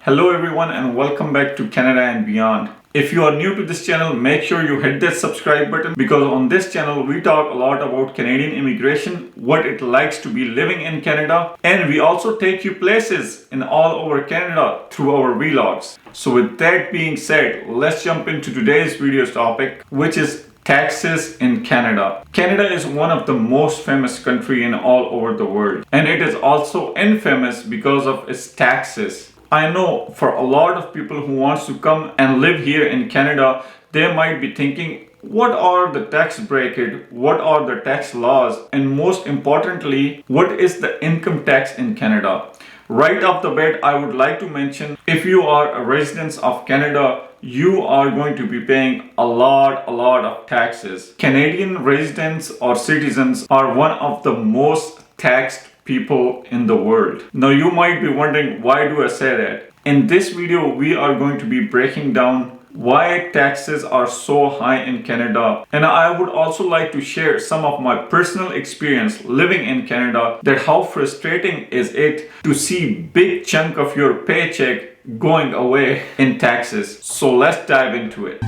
Hello everyone and welcome back to Canada and Beyond. If you are new to this channel, make sure you hit that subscribe button because on this channel we talk a lot about Canadian immigration, what it likes to be living in Canada, and we also take you places in all over Canada through our vlogs. So with that being said, let's jump into today's video's topic, which is taxes in Canada. Canada is one of the most famous countries in all over the world, and it is also infamous because of its taxes. I know for a lot of people who wants to come and live here in Canada, they might be thinking, what are the tax bracket? What are the tax laws? And most importantly, what is the income tax in Canada? Right off the bat, I would like to mention, if you are a resident of Canada, you are going to be paying a lot of taxes. Canadian residents or citizens are one of the most taxed people in the world. Now you might be wondering, why do I say that? In this video, we are going to be breaking down why taxes are so high in Canada, and I would also like to share some of my personal experience living in Canada, that how frustrating is it to see big chunk of your paycheck going away in taxes. So let's dive into it.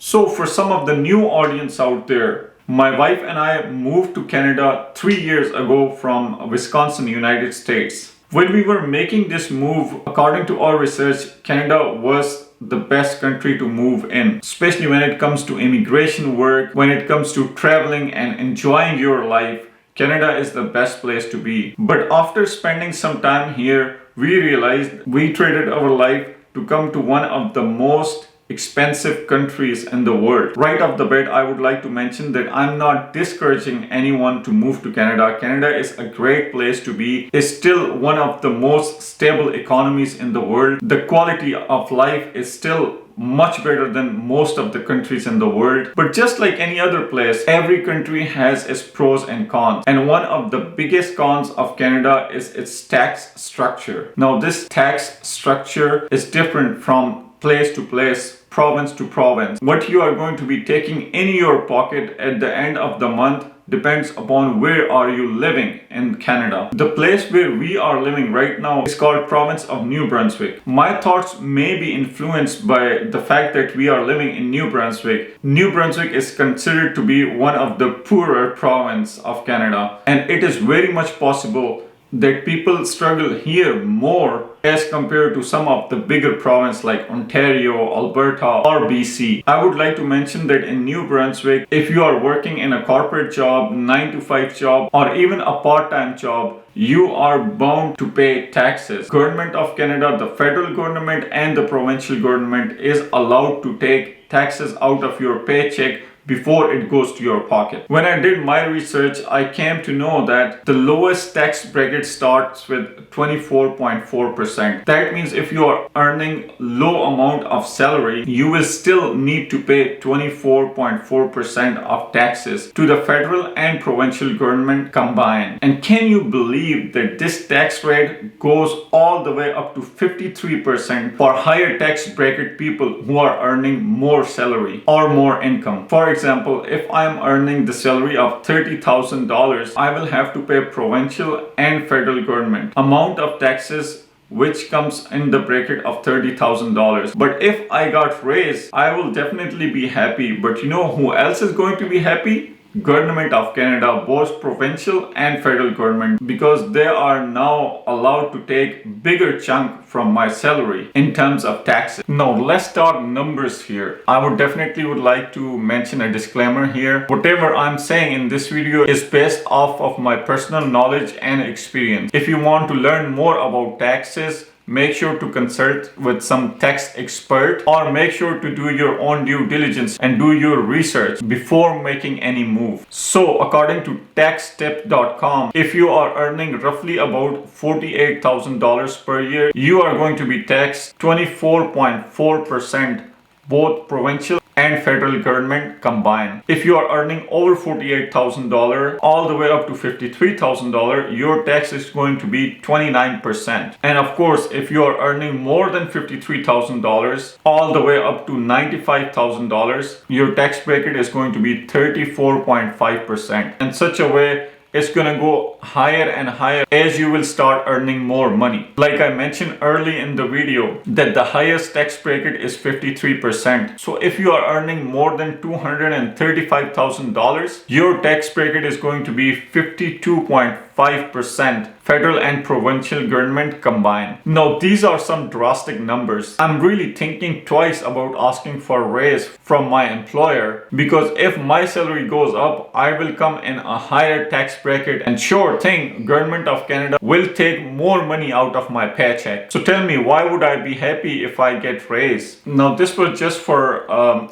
So for some of the new audience out there, my wife and I moved to Canada 3 years ago from Wisconsin, United States. When we were making this move, according to our research, Canada was the best country to move in, especially when it comes to immigration work, when it comes to traveling and enjoying your life. Canada is the best place to be. But after spending some time here, we realized we traded our life to come to one of the most expensive countries in the world. Right off the bat, I would like to mention that I'm not discouraging anyone to move to Canada. Canada is a great place to be. It's still one of the most stable economies in the world. The quality of life is still much better than most of the countries in the world. But just like any other place, every country has its pros and cons. And one of the biggest cons of Canada is its tax structure. Now, this tax structure is different from place to place, province to province. What you are going to be taking in your pocket at the end of the month depends upon where are you living in Canada. The place where we are living right now is called province of New Brunswick. My thoughts may be influenced by the fact that we are living in New Brunswick. New Brunswick is considered to be one of the poorer provinces of Canada, and it is very much possible that people struggle here more as compared to some of the bigger provinces like Ontario, Alberta or BC. I would like to mention that in New Brunswick, if you are working in a corporate job, 9-to-5 job or even a part-time job, you are bound to pay taxes. Government of Canada, the federal government and the provincial government is allowed to take taxes out of your paycheck before it goes to your pocket. When I did my research, I came to know that the lowest tax bracket starts with 24.4%. That means if you are earning low amount of salary, you will still need to pay 24.4% of taxes to the federal and provincial government combined. And can you believe that this tax rate goes all the way up to 53% for higher tax bracket people who are earning more salary or more income? For example, if I am earning the salary of $30,000, I will have to pay provincial and federal government amount of taxes which comes in the bracket of $30,000. But if I got raised, I will definitely be happy. But you know who else is going to be happy? Government of Canada, both provincial and federal government, because they are now allowed to take bigger chunk from my salary in terms of taxes. Now let's talk numbers here. I would like to mention a disclaimer here. Whatever I'm saying in this video is based off of my personal knowledge and experience. If you want to learn more about taxes, make sure to consult with some tax expert or make sure to do your own due diligence and do your research before making any move. So according to taxtip.com, if you are earning roughly about $48,000 per year, you are going to be taxed 24.4%, both provincial and federal government combined. If you are earning over $48,000 all the way up to $53,000, your tax is going to be 29%. And of course, if you are earning more than $53,000 all the way up to $95,000, your tax bracket is going to be 34.5%. In such a way, it's gonna go higher and higher as you will start earning more money. Like I mentioned early in the video, that the highest tax bracket is 53%. So if you are earning more than $235,000, your tax bracket is going to be 52.5%, federal and provincial government combined. Now these are some drastic numbers. I'm really thinking twice about asking for a raise from my employer, because if my salary goes up, I will come in a higher tax bracket, and sure thing, government of Canada will take more money out of my paycheck. So tell me, why would I be happy if I get raised? Now this was just for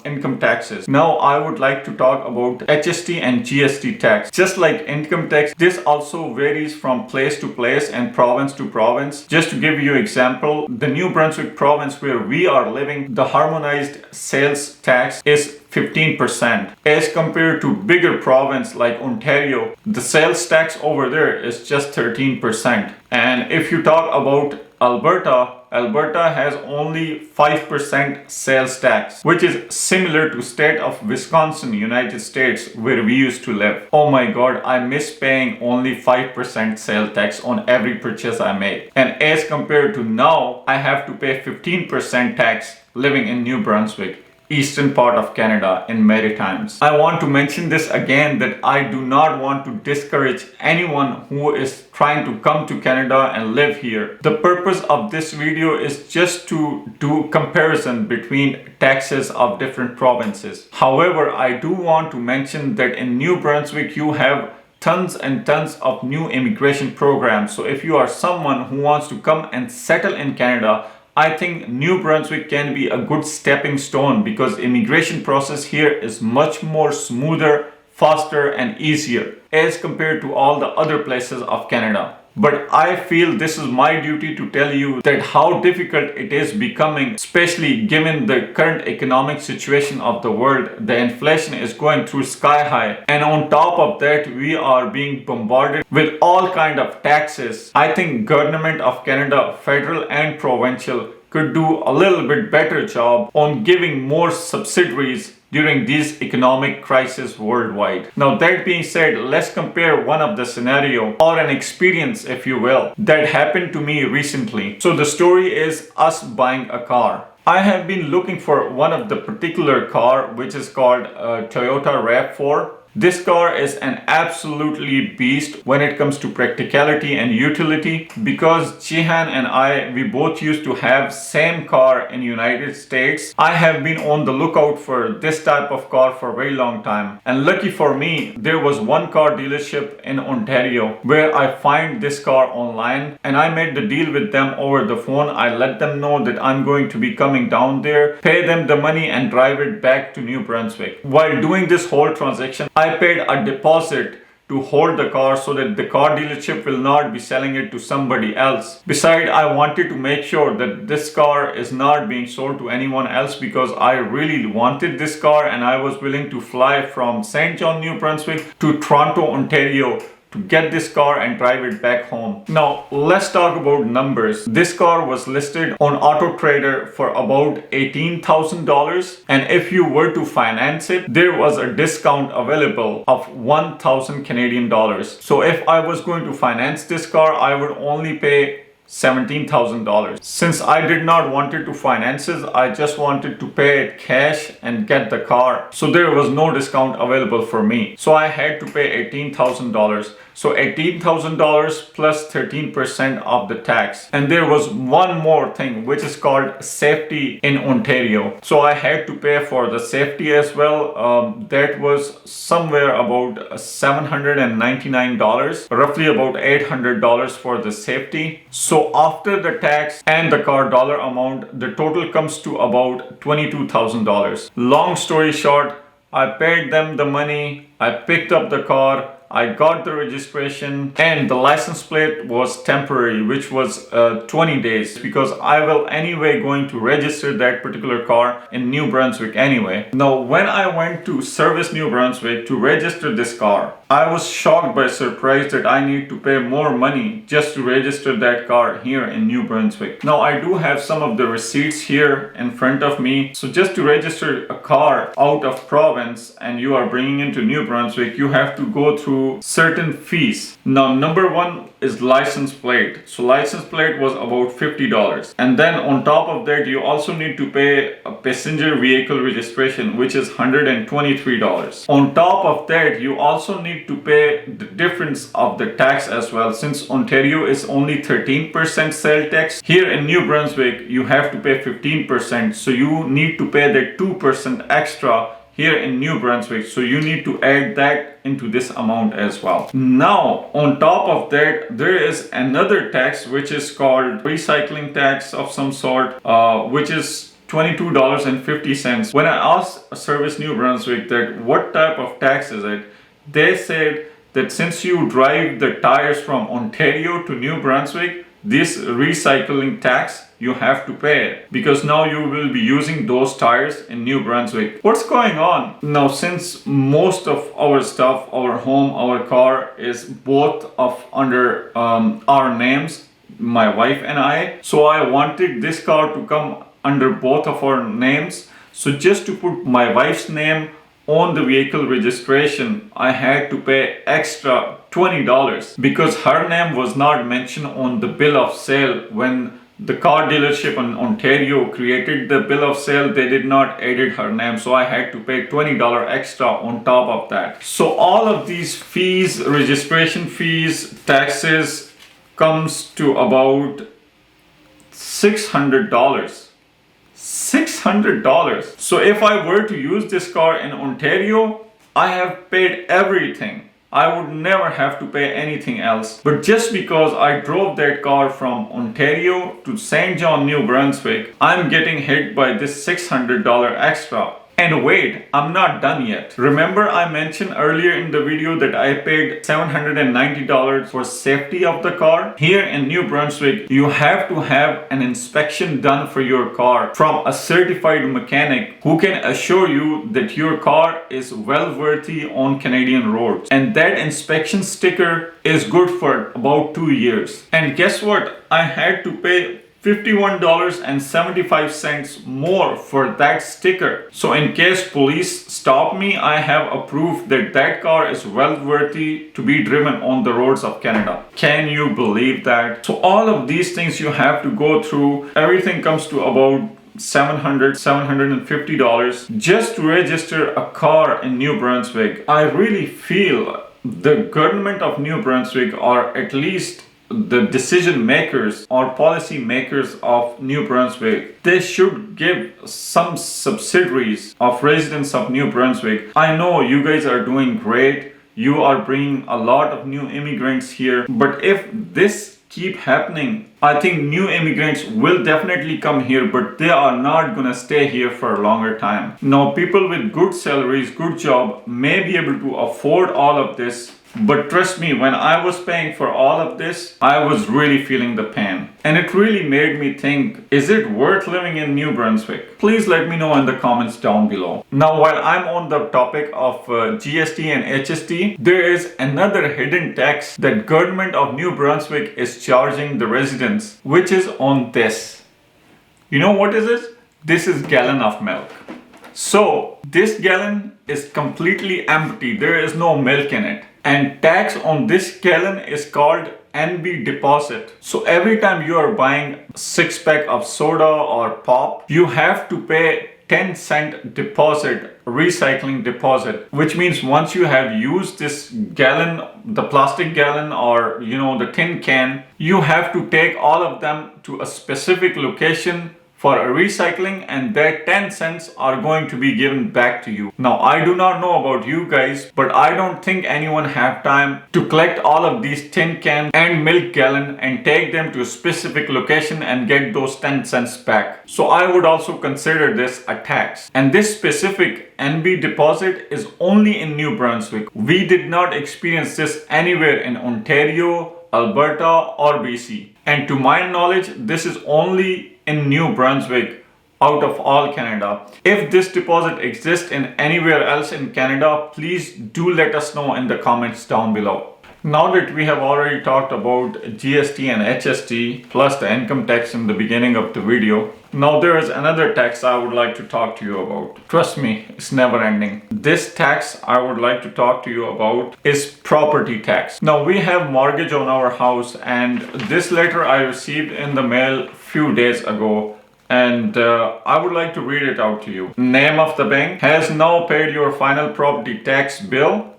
income taxes. Now I would like to talk about HST and GST tax. Just like income tax, this also varies from place to place and province to province. Just to give you an example, the New Brunswick province where we are living, the harmonized sales tax is 15%. As compared to bigger province like Ontario, the sales tax over there is just 13%. And if you talk about Alberta has only 5% sales tax, which is similar to state of Wisconsin, United States, where we used to live. Oh my god, I miss paying only 5% sales tax on every purchase I make. And as compared to now, I have to pay 15% tax living in New Brunswick, eastern part of Canada in Maritimes. I want to mention this again, that I do not want to discourage anyone who is trying to come to Canada and live here. The purpose of this video is just to do comparison between taxes of different provinces. However, I do want to mention that in New Brunswick you have tons and tons of new immigration programs. So if you are someone who wants to come and settle in Canada, I think New Brunswick can be a good stepping stone, because immigration process here is much more smoother, faster and easier as compared to all the other places of Canada. But I feel this is my duty to tell you that how difficult it is becoming, especially given the current economic situation of the world. The inflation is going through sky high, and on top of that we are being bombarded with all kind of taxes. I think government of Canada, federal and provincial, could do a little bit better job on giving more subsidies during these economic crises worldwide. Now that being said, let's compare one of the scenario, or an experience if you will, that happened to me recently. So the story is us buying a car. I have been looking for one of the particular car, which is called Toyota RAV4. This car is an absolutely beast when it comes to practicality and utility, because Jihan and I, we both used to have same car in United States. I have been on the lookout for this type of car for a very long time, and lucky for me, there was one car dealership in Ontario where I find this car online, and I made the deal with them over the phone. I let them know that I'm going to be coming down there, pay them the money and drive it back to New Brunswick. While doing this whole transaction, I paid a deposit to hold the car so that the car dealership will not be selling it to somebody else. Besides, I wanted to make sure that this car is not being sold to anyone else, because I really wanted this car and I was willing to fly from St. John, New Brunswick to Toronto, Ontario to get this car and drive it back home. Now let's talk about numbers. This car was listed on Auto Trader for about $18,000, and if you were to finance it, there was a discount available of 1,000 Canadian dollars. So if I was going to finance this car, I would only pay $17,000. Since I did not wanted to finance it, I just wanted to pay it cash and get the car. So there was no discount available for me. So I had to pay $18,000. So $18,000 plus 13% of the tax. And there was one more thing, which is called safety in Ontario. So I had to pay for the safety as well. That was somewhere about $799, roughly about $800 for the safety. So after the tax and the car dollar amount, the total comes to about $22,000. Long story short, I paid them the money, I picked up the car, I got the registration, and the license plate was temporary, which was 20 days, because I will anyway going to register that particular car in New Brunswick anyway. Now, when I went to Service New Brunswick to register this car, I was shocked by surprise that I need to pay more money just to register that car here in New Brunswick. Now, I do have some of the receipts here in front of me. So just to register a car out of province and you are bringing into New Brunswick, you have to go through certain fees. Now, number one is license plate. So license plate was about $50. And then on top of that, you also need to pay a passenger vehicle registration, which is $123. On top of that, you also need to pay the difference of the tax as well. Since Ontario is only 13% sale tax, here in New Brunswick, you have to pay 15%. So you need to pay the 2% extra here in New Brunswick. So you need to add that into this amount as well. Now, on top of that, there is another tax which is called recycling tax of some sort, which is $22.50. When I asked Service New Brunswick that what type of tax is it, they said that since you drive the tires from Ontario to New Brunswick, this recycling tax you have to pay, because now you will be using those tires in New Brunswick. What's going on? Now, since most of our stuff, our home, our car is both of under our names, my wife and I, so I wanted this car to come under both of our names. So just to put my wife's name on the vehicle registration, I had to pay extra $20 because her name was not mentioned on the bill of sale. When the car dealership in Ontario created the bill of sale, they did not edit her name, so I had to pay $20 extra on top of that. So all of these fees, registration fees, taxes, comes to about $600. $600. So if I were to use this car in Ontario, I have paid everything. I would never have to pay anything else. But just because I drove that car from Ontario to St. John, New Brunswick, I'm getting hit by this $600 extra. And wait, I'm not done yet. Remember I mentioned earlier in the video that I paid $790 for safety of the car? Here in New Brunswick, you have to have an inspection done for your car from a certified mechanic who can assure you that your car is well worthy on Canadian roads. And that inspection sticker is good for about 2 years. And guess what? I had to pay $51.75 more for that sticker. So in case police stop me, I have a proof that that car is well worthy to be driven on the roads of Canada. Can you believe that? So all of these things you have to go through. Everything comes to about $750 just to register a car in New Brunswick. I really feel the government of New Brunswick, or at least the decision makers or policy makers of New Brunswick, they should give some subsidies of residents of New Brunswick. I know you guys are doing great. You are bringing a lot of new immigrants here. But if this keep happening, I think new immigrants will definitely come here, but they are not gonna stay here for a longer time. Now, people with good salaries, good job may be able to afford all of this. But trust me, when I was paying for all of this, I was really feeling the pain. And it really made me think, is it worth living in New Brunswick? Please let me know in the comments down below. Now, while I'm on the topic of GST and HST, there is another hidden tax that government of New Brunswick is charging the residents, which is on this. You know what is it? This is gallon of milk. So this gallon is completely empty. There is no milk in it. And tax on this gallon is called NB deposit. So every time you are buying 6-pack of soda or pop, you have to pay 10-cent deposit, recycling deposit, which means once you have used this gallon, the plastic gallon or the tin can, you have to take all of them to a specific location for recycling, and that 10 cents are going to be given back to you. Now, I do not know about you guys, but I don't think anyone have time to collect all of these tin cans and milk gallon and take them to a specific location and get those 10 cents back. So I would also consider this a tax. And this specific NB deposit is only in New Brunswick. We did not experience this anywhere in Ontario, Alberta, or BC. And to my knowledge, this is only in New Brunswick out of all Canada. If this deposit exists in anywhere else in Canada, please do let us know in the comments down below. Now that we have already talked about GST and HST plus the income tax in the beginning of the video, now there is another tax I would like to talk to you about. Trust me, it's never ending. This tax I would like to talk to you about is property tax. Now we have mortgage on our house, and this letter I received in the mail few days ago, and I would like to read it out to you. Name of the bank: has now paid your final property tax bill.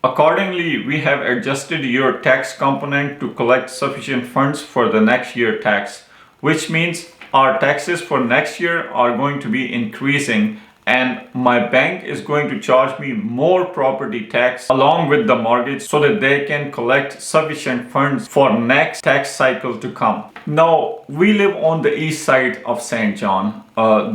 Accordingly, we have adjusted your tax component to collect sufficient funds for the next year tax, which means our taxes for next year are going to be increasing, and my bank is going to charge me more property tax along with the mortgage so that they can collect sufficient funds for next tax cycle to come. Now, we live on the east side of St. John.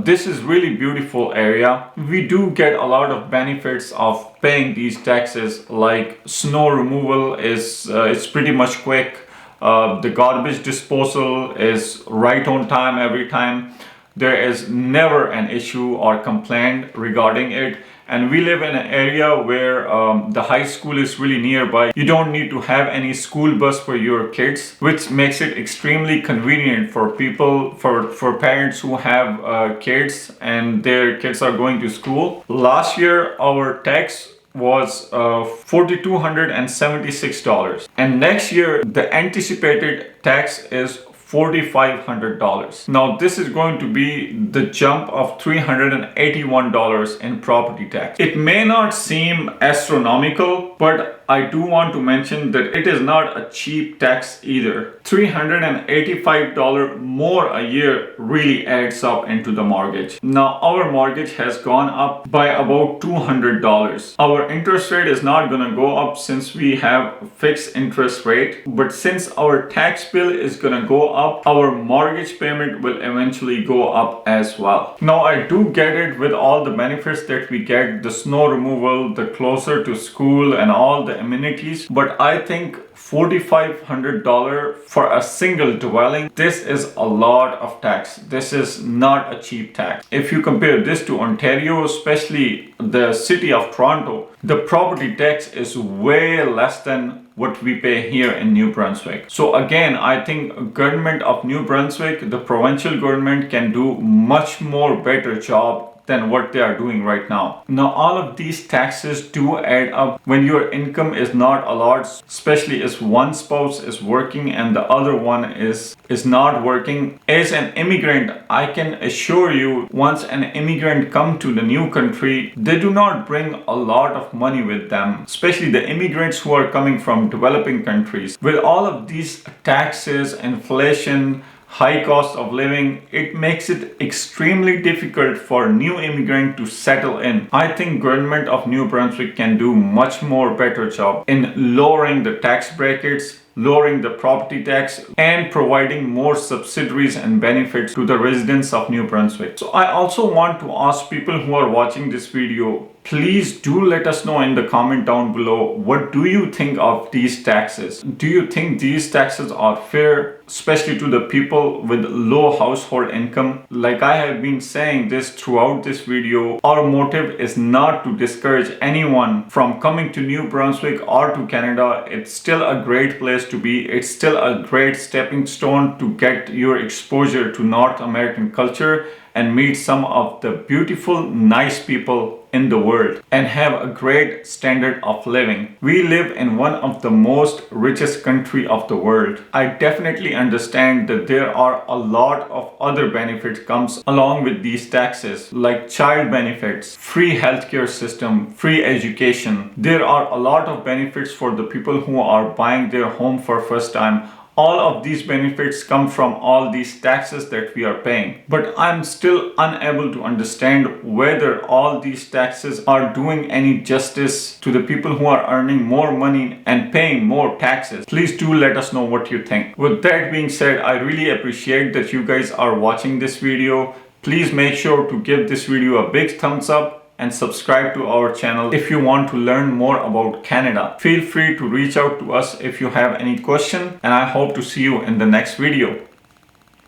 This is really beautiful area. We do get a lot of benefits of paying these taxes, like snow removal is it's pretty much quick. The garbage disposal is right on time every time. There is never an issue or complaint regarding it. And we live in an area where the high school is really nearby. You don't need to have any school bus for your kids, which makes it extremely convenient for people, for parents who have kids and their kids are going to school. Last year, our tax was $4,276, and next year the anticipated tax is $4,500. Now this is going to be the jump of $381 in property tax. It may not seem astronomical, but I do want to mention that it is not a cheap tax either. $385 more a year really adds up into the mortgage. Now our mortgage has gone up by about $200. Our interest rate is not going to go up since we have fixed interest rate, but since our tax bill is going to go up, our mortgage payment will eventually go up as well. Now I do get it with all the benefits that we get, the snow removal, the closer to school and all the amenities, but I think $4,500 for a single dwelling, this is a lot of tax. This is not a cheap tax. If you compare this to Ontario, especially the city of Toronto, the property tax is way less than what we pay here in New Brunswick. So again, I think government of New Brunswick, the provincial government, can do much more better job than what they are doing right now. Now all of these taxes do add up when your income is not a lot, especially if one spouse is working and the other one is not working. As an immigrant, I can assure you, once an immigrant come to the new country, they do not bring a lot of money with them, especially the immigrants who are coming from developing countries. With all of these taxes, inflation, high cost of living, it makes it extremely difficult for new immigrant to settle in. I think government of New Brunswick can do much more better job in lowering the tax brackets, lowering the property tax, and providing more subsidies and benefits to the residents of New Brunswick. So I also want to ask people who are watching this video, please do let us know in the comment down below, what do you think of these taxes? Do you think these taxes are fair, especially to the people with low household income? Like I have been saying this throughout this video, our motive is not to discourage anyone from coming to New Brunswick or to Canada. It's still a great place to be. It's still a great stepping stone to get your exposure to North American culture and meet some of the beautiful, nice people in the world and have a great standard of living. We live in one of the most richest country of the world. I definitely understand that there are a lot of other benefits comes along with these taxes, like child benefits, free healthcare system, free education. There are a lot of benefits for the people who are buying their home for first time. All of these benefits come from all these taxes that we are paying. But I'm still unable to understand whether all these taxes are doing any justice to the people who are earning more money and paying more taxes. Please do let us know what you think. With that being said, I really appreciate that you guys are watching this video. Please make sure to give this video a big thumbs up and subscribe to our channel if you want to learn more about Canada. Feel free to reach out to us if you have any question, and I hope to see you in the next video.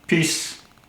Peace.